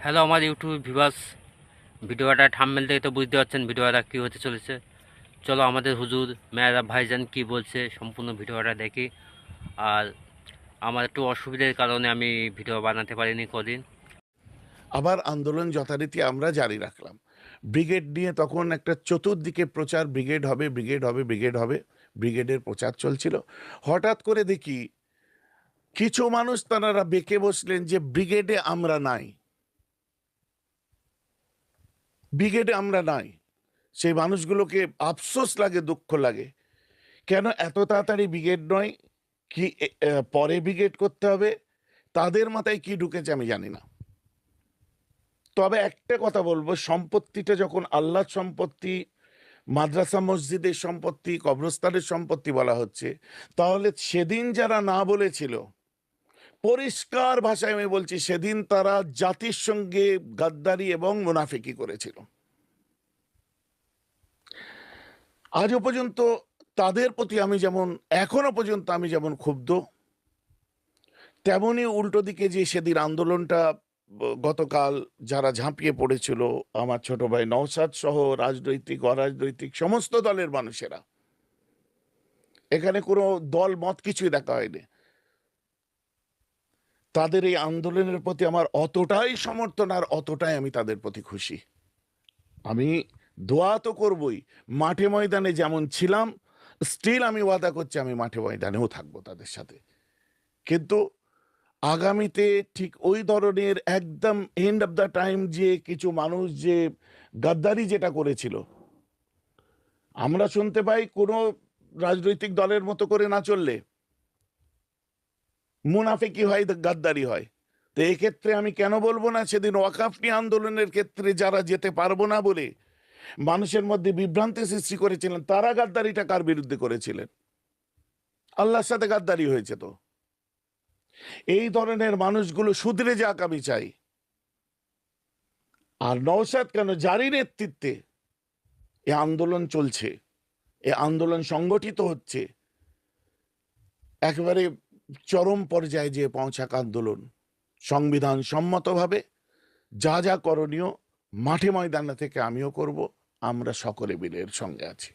Hello আমার YouTube viewers, ভিডিওটা thumbnail দেখে তো বুঝতে পারছেন ভিডিওটা কী হতে চলেছে। চলো আমাদের হুজুর মেহরাব ভাইজান কি বলছে সম্পূর্ণ ভিডিওটা দেখি। আর আমার একটু অসুবিধার কারণে আমি ভিডিও বানাতে পারিনি কদিন। আবার আন্দোলন যথারীতি আমরা জারি রাখলাম। ব্রিগেড নিয়ে তখন একটা চতুর্দিকে প্রচার, ব্রিগেড হবে, ব্রিগেড হবে, ব্রিগেড হবে। ব্রিগেডের প্রচার চলছিল। হঠাৎ করে দেখি কিছু মানুষ তারা বেঁকে বসলেন যে ব্রিগেডে আমরা নাই, ব্রিগেডে আমরা নাই। সেই মানুষগুলোকে আফসোস লাগে, দুঃখ লাগে। কেন এত তাড়াতাড়ি ব্রিগেড নয়, কি পরে ব্রিগেড করতে হবে? তাদের মাথায় কি ঢুকেছে আমি জানি না। তবে একটা কথা বলবো, সম্পত্তিটা যখন আল্লাহর সম্পত্তি, মাদ্রাসা মসজিদের সম্পত্তি, কবরস্থানের সম্পত্তি বলা হচ্ছে, তাহলে সেদিন যারা না বলেছিল, পরিষ্কার ভাষায় আমি বলছি, সেদিন তারা জাতির সঙ্গে গাদ্দারি এবং মুনাফিকি করেছিল। আজও পর্যন্ত তাদের প্রতি আমি যেমন, এখনো পর্যন্ত আমি যেমন ক্ষুব্ধ, তেমনি উল্টো দিকে যে সেদিন আন্দোলনটা গতকাল যারা ঝাঁপিয়ে পড়েছিল, আমার ছোট ভাই নওশাদ সহ রাজনৈতিক অরাজনৈতিক সমস্ত দলের মানুষেরা, এখানে কোনো দল মত কিছুই দেখা হয়নি। তাদের এই আন্দোলনের প্রতি আমার অতটাই সমর্থন, আর অতটাই আমি তাদের প্রতি খুশি। আমি দোয়া তো করবই, মাঠে ময়দানে যেমন ছিলাম, স্টিল আমি ওয়াদা করছি আমি মাঠে ময়দানেও থাকবো তাদের সাথে। কিন্তু আগামীতে ঠিক ওই ধরনের একদম এন্ড অফ দ্য টাইম যে কিছু মানুষ যে গাদ্দারি যেটা করেছিল, আমরা শুনতে পাই কোনো রাজনৈতিক দলের মতো করে না চললে মুনাফিকি হয়, গাদ্দারি হয়। তো এক্ষেত্রে আমি কেন বলবো না, সেদিন ওয়াকাফ নিয়ে আন্দোলনের ক্ষেত্রে যারা যেতে পারবো না বলে মানুষের মধ্যে বিভ্রান্তি সৃষ্টি করেছিলেন, তারা গাদ্দারিটা কার বিরুদ্ধে করেছিলেন? আল্লাহর সাথে গাদ্দারি হয়েছে। তো এই ধরনের মানুষগুলো শুধরে যাক আমি চাই। আর নওশাদ কেন, যারই নেতৃত্বে এ আন্দোলন চলছে, এ আন্দোলন সংগঠিত হচ্ছে, একেবারে চরম পর্যায়ে যে পৌঁছাক আন্দোলন, সংবিধান সম্মতভাবে যা যা করণীয় মাঠে ময়দানে থেকে আমিও করব। আমরা সকলে মিলে এর সঙ্গে আছি।